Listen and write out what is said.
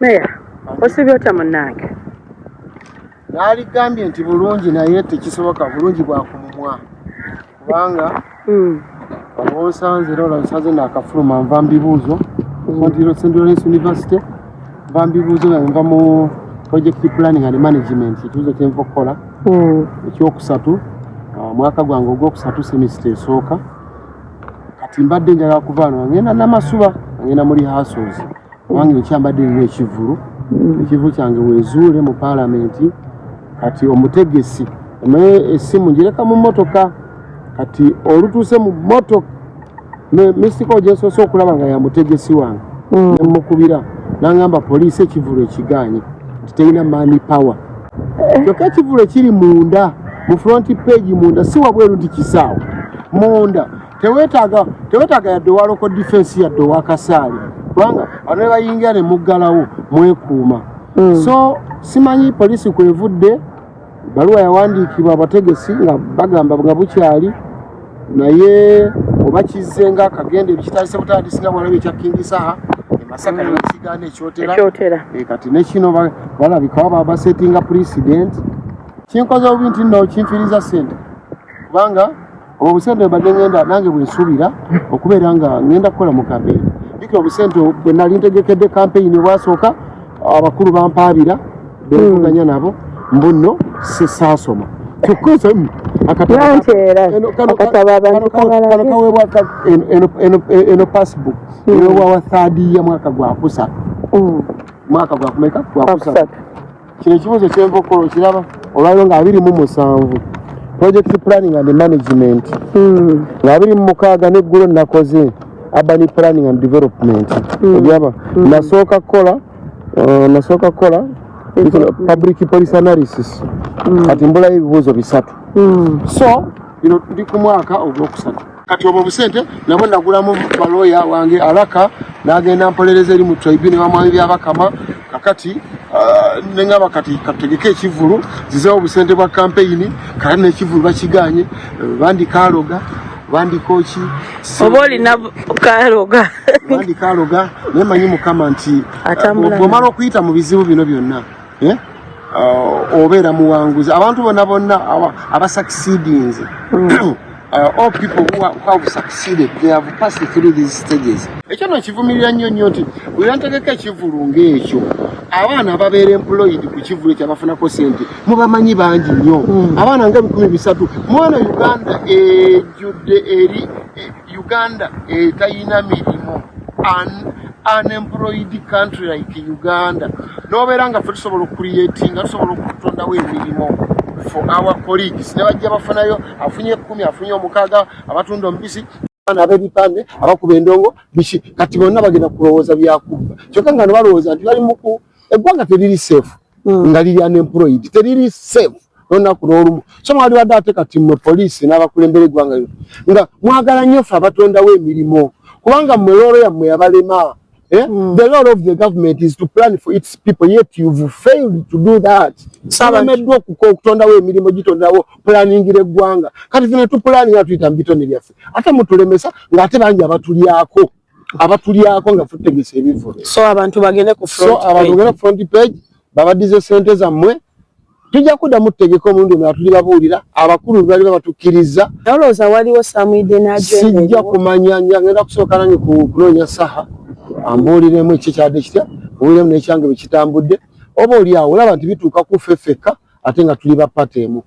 Meya, osibye munange. Nali gambye nti bulungi naye tekisoboka bulungi bwa kumumwa. Kubanga osanze rola nsaze nakafuluma nva mbibuuzo. St. Lawrence University nva mbibuuzo nva mu project planning and management kituuzo kyenva okukola. Ekyokusatu mwaka gwange ogwokusatu semester esooka. Kati mbadde njagala kuvaano ngenda namasuba ngenda muri houses. Wange nkyambadde nyo ekivulu. Ekivulu kyange wezuule mu parliament. Kati omutegesi esimu njireka mu motoka kati olutuuse mu motoka misiko gyesoose okulaba nga ya mutegesi wange nemukubira nangamba poliisi ekivulu ekiganye titerina money power kyokka ekivulu ekiri munda mu front page munda si wabweru nti kisaawo munda tewetaaga yadde owa local defense yadde owa kasaali kubanga abo ne bayingira ne muggalawo mwekuuma so simanyi poliisi kwevudde baluwa yawandiikibwa abategesi nga bagamba nga bukyali naye oba kizzenga akagenda ebikitandise butandisi nga bwalaba ekya kingisaha emasaka nebakigaana ekyotera kati nekino balabika baba basetinga president kinkoze obubi nti nno kinfiriza sente kubanga obwo busente badde ngenda nange bwensuubira okubeera nga ngenda kukola mu kampeeni bikira obusente bwe nali ntegekedde kampeeni bwasooka abakulu bampaabira bevuganya nabo mbuno sisasoma kyokkoza eno passbook eyowawa third mwaka gwakusatu mwaka gwakumeka gwakusatu kino ekibuuzo kyenva okukola okiraba olwaliro nga 27 project planning and management nga 26 neggulo nakoze urban planning and development obyaba nasooka kola public policy analysis kati mbulayo ebibuuzo bisatu so bino ndi ku mwaka ogwokusatu kati obwo busente nabwo nagulamu baloya wange alaka nagenda mpolereza eri mu tribune wamwami byabakama kakati nengaba kati kategeke ekivulu zizeho obusente bwa campaign kati n'ekivulu bakiganye bandikaloga bandikoki oboli na kaloga bandikaloga nemanyi mukama nti bwomala okuyita mu bizibu bino byonna obeera muwanguzi abantu bonna abasucceedings all people who have succeeded they have passed through these stages ekyo nakivumirira nnyo nti bweyantegeka ekivulu ng'ekyo abaana ababeera employed ku kivulu ekyabafunako sente mubamanyi bangi nnyo abaana nga 300 mwana Uganda ejjudde eri Uganda etayina mirimu unemployed country like Uganda nobeera nga ffe tusobola okucreatinga tusobola okutondawo emirimu for our colleagues ne bajja bafunayo afunye 10 afunye 6 abatunda omubisi ab'ebipande abakuba endongo biki kati bonna bagenda kulowooza byakubba kyokka nga balowooza nti bali muku eggwanga teriri safe nga liri unemployed teriri safe olunaku n'olumu so mwali wadde ate kati mmwe poliisi n'abakulembera eggwanga lino nga mwagala nnyo ffe abatondawo emirimu kubanga mmwe loolo yammwe yabalema the role of the government is to plan for its people yet you've failed to do that sabameddwa okutondawo emirimu gitondawo planningira eggwanga kati fene tupulaninga tuyita mu bitone byaffe ate mutulemesa ng'ate bangi abatulyako nga futegesa ebivule so abantu bagende ku front page babadize sente zammwe tujja kuddamu tutegeka omulundi omulala tuli babuulira abakulu bali babatukkiriza olowooza waliwo samwidde n'agenda sijja kumanya ngenda kusooka nange kunoonya saha ambuuliremu ekyo kyadde kitya obuuliremu n'ekyange bwe kitambudde oba oli awo olaba nti bituuka ku ffeffekka ate nga tuli bapata emu